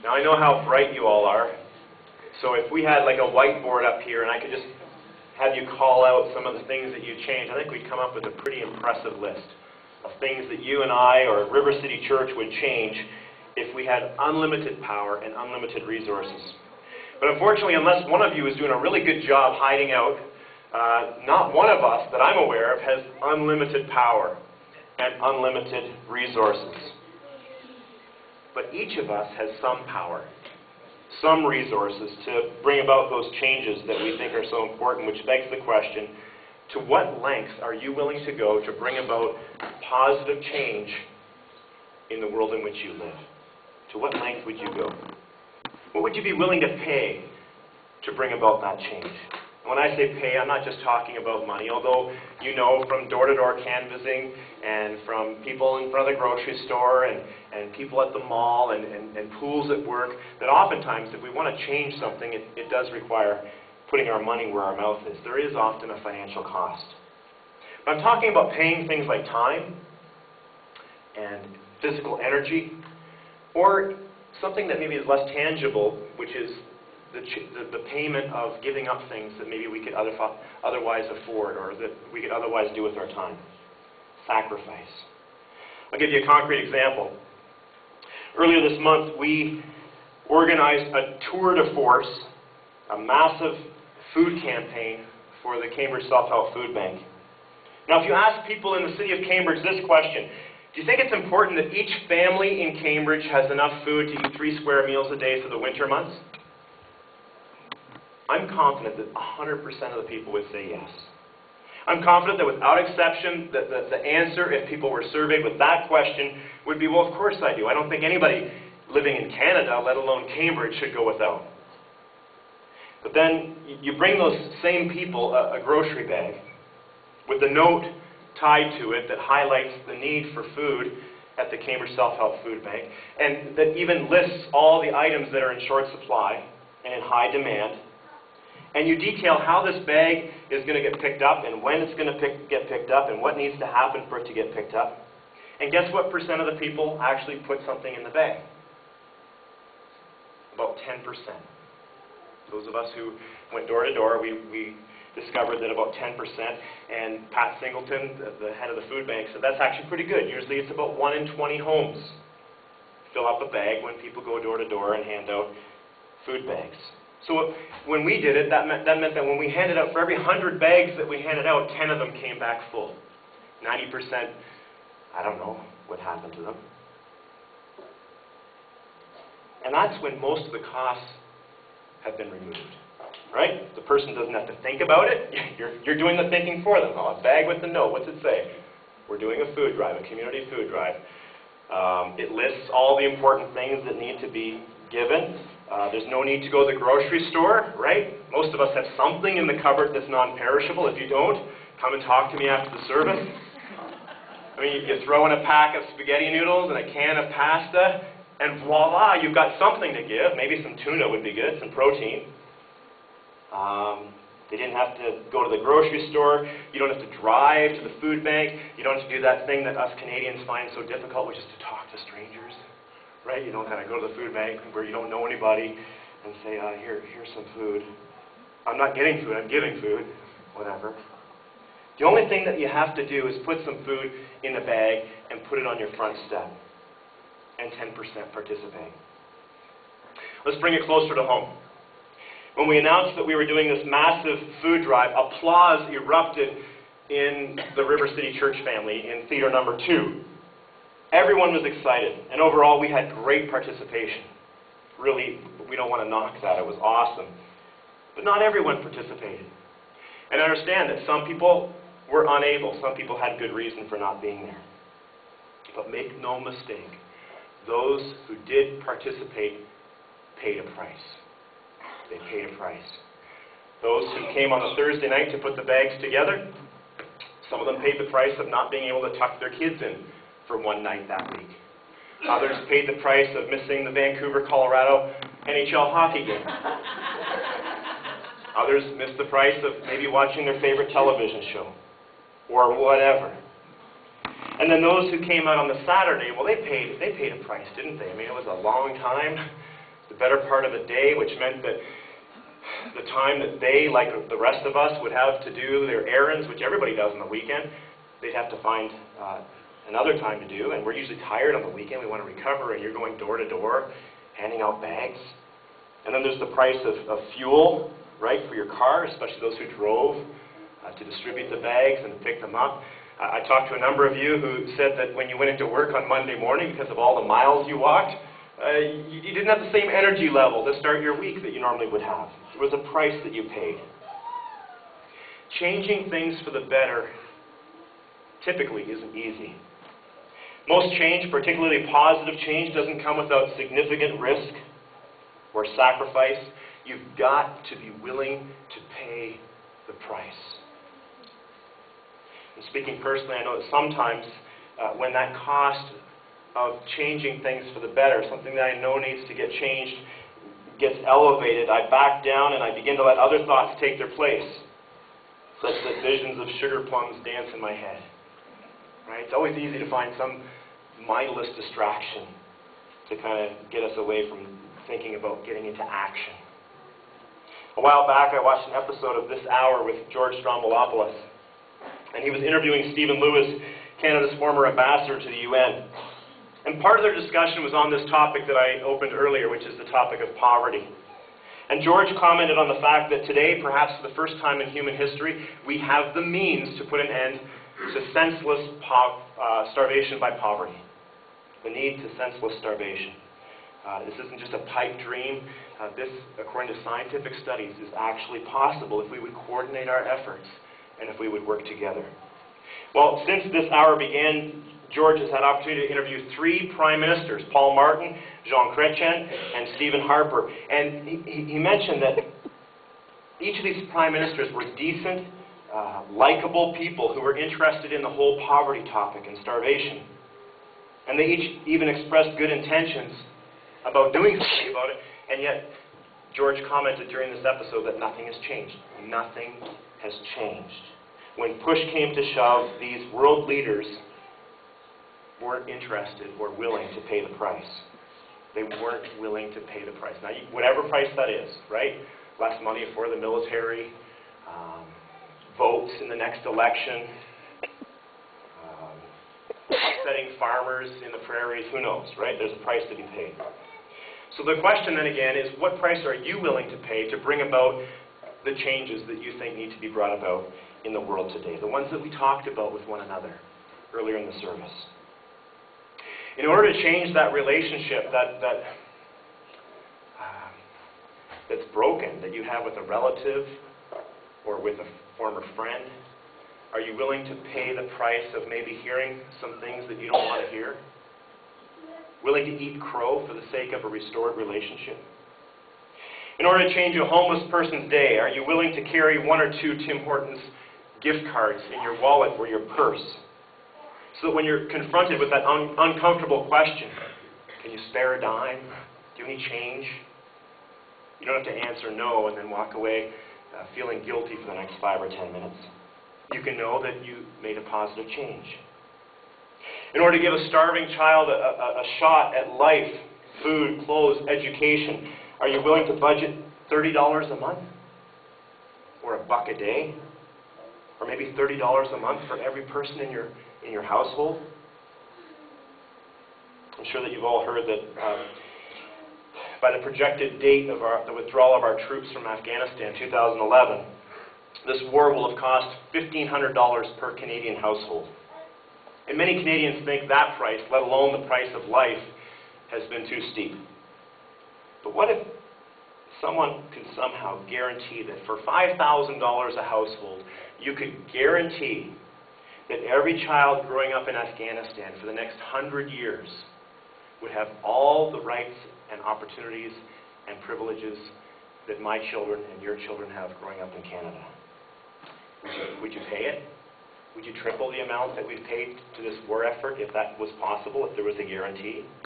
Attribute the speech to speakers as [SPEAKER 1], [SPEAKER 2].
[SPEAKER 1] Now I know how bright you all are, so if we had like a whiteboard up here and I could just have you call out some of the things that you changed, I think we'd come up with a pretty impressive list of things that you and I or River City Church would change if we had unlimited power and unlimited resources. But unfortunately, unless one of you is doing a really good job hiding out, not one of us that I'm aware of has unlimited power and unlimited resources. But each of us has some power, some resources to bring about those changes that we think are so important, which begs the question, to what lengths are you willing to go to bring about positive change in the world in which you live? To what length would you go? What would you be willing to pay to bring about that change? When I say pay, I'm not just talking about money, although you know from door-to-door canvassing and from people in front of the grocery store and people at the mall and pools at work, that oftentimes if we want to change something, it does require putting our money where our mouth is. There is often a financial cost. But I'm talking about paying things like time and physical energy, or something that maybe is less tangible, which is the payment of giving up things that maybe we could otherwise afford or that we could otherwise do with our time. Sacrifice. I'll give you a concrete example. Earlier this month, we organized a tour de force, a massive food campaign for the Cambridge Self-Help Food Bank. Now, if you ask people in the city of Cambridge this question, do you think it's important that each family in Cambridge has enough food to eat 3 square meals a day for the winter months? I'm confident that 100% of the people would say yes. I'm confident that without exception, that the answer, if people were surveyed with that question, would be, well, of course I do. I don't think anybody living in Canada, let alone Cambridge, should go without. But then you bring those same people a grocery bag with a note tied to it that highlights the need for food at the Cambridge Self-Help Food Bank, and that even lists all the items that are in short supply and in high demand. And you detail how this bag is going to get picked up and when it's going to get picked up and what needs to happen for it to get picked up. And guess what percent of the people actually put something in the bag? About 10%. Those of us who went door to door, we discovered that about 10%, and Pat Singleton, the head of the food bank, said that's actually pretty good. Usually it's about 1 in 20 homes fill up a bag when people go door to door and hand out food bags. So when we did it, that meant that when we handed out, for every 100 bags that we handed out, 10 of them came back full. 90%, I don't know what happened to them. And that's when most of the costs have been removed, right? The person doesn't have to think about it. You're doing the thinking for them. Oh, a bag with the note. What's it say? We're doing a food drive, a community food drive. It lists all the important things that need to be given. There's no need to go to the grocery store, right? Most of us have something in the cupboard that's non-perishable. If you don't, come and talk to me after the service. I mean, you throw in a pack of spaghetti noodles and a can of pasta, and voila, you've got something to give. Maybe some tuna would be good, some protein. They didn't have to go to the grocery store. You don't have to drive to the food bank. You don't have to do that thing that us Canadians find so difficult, which is to talk to strangers. Right? You don't kind of go to the food bank where you don't know anybody and say, here's some food. I'm not getting food, I'm giving food. Whatever. The only thing that you have to do is put some food in a bag and put it on your front step. And 10% participate. Let's bring it closer to home. When we announced that we were doing this massive food drive, applause erupted in the River City Church family in theater number 2. Everyone was excited, and overall we had great participation. Really, we don't want to knock that. It was awesome. But not everyone participated. And I understand that some people were unable. Some people had good reason for not being there. But make no mistake, those who did participate paid a price. They paid a price. Those who came on a Thursday night to put the bags together, some of them paid the price of not being able to tuck their kids in for one night that week. Others paid the price of missing the Vancouver, Colorado NHL hockey game. Others missed the price of maybe watching their favorite television show or whatever. And then those who came out on the Saturday, well, they paid a price, didn't they? I mean, it was a long time the better part of the day, which meant that the time that they, like the rest of us, would have to do their errands, which everybody does on the weekend, they'd have to find another time to do. And we're usually tired on the weekend. We want to recover, and you're going door to door, handing out bags. And then there's the price of fuel, right, for your car, especially those who drove to distribute the bags and to pick them up. I talked to a number of you who said that when you went into work on Monday morning, because of all the miles you walked, you didn't have the same energy level to start your week that you normally would have. There was a price that you paid. Changing things for the better typically isn't easy. Most change, particularly positive change, doesn't come without significant risk or sacrifice. You've got to be willing to pay the price. And speaking personally, I know that sometimes when that cost of changing things for the better, something that I know needs to get changed, gets elevated, I back down and I begin to let other thoughts take their place, such that visions of sugar plums dance in my head. Right? It's always easy to find some mindless distraction to kind of get us away from thinking about getting into action. A while back, I watched an episode of This Hour with George Stroumboulopoulos, and he was interviewing Stephen Lewis, Canada's former ambassador to the UN. And part of their discussion was on this topic that I opened earlier, which is the topic of poverty. And George commented on the fact that today, perhaps for the first time in human history, we have the means to put an end to senseless starvation by poverty. The need to senseless starvation. This isn't just a pipe dream. This, according to scientific studies, is actually possible if we would coordinate our efforts and if we would work together. Well, since this hour began, George has had opportunity to interview 3 prime ministers, Paul Martin, Jean Chrétien, and Stephen Harper. And he mentioned that each of these prime ministers were decent, likable people who were interested in the whole poverty topic and starvation. And they each even expressed good intentions about doing something about it. And yet, George commented during this episode that nothing has changed. Nothing has changed. When push came to shove, these world leaders weren't interested or willing to pay the price. They weren't willing to pay the price. Now, whatever price that is, right? Less money for the military, votes in the next election, setting farmers in the prairies, who knows, right? There's a price to be paid. So the question then again is, what price are you willing to pay to bring about the changes that you think need to be brought about in the world today? The ones that we talked about with one another earlier in the service. In order to change that relationship that's broken, that you have with a relative or with a former friend, are you willing to pay the price of maybe hearing some things that you don't want to hear? Willing to eat crow for the sake of a restored relationship? In order to change a homeless person's day, are you willing to carry 1 or 2 Tim Hortons gift cards in your wallet or your purse? So that when you're confronted with that uncomfortable question, can you spare a dime? Do you have any change? You don't have to answer no and then walk away feeling guilty for the next 5 or 10 minutes. You can know that you made a positive change. In order to give a starving child a shot at life, food, clothes, education, are you willing to budget $30 a month? Or $1 a day? Or maybe $30 a month for every person in your household? I'm sure that you've all heard that by the projected date of the withdrawal of our troops from Afghanistan, 2011, this war will have cost $1,500 per Canadian household. And many Canadians think that price, let alone the price of life, has been too steep. But what if someone could somehow guarantee that for $5,000 a household, you could guarantee that every child growing up in Afghanistan for the next 100 years would have all the rights and opportunities and privileges that my children and your children have growing up in Canada? Would you pay it? Would you triple the amount that we've paid to this war effort if that was possible, if there was a guarantee?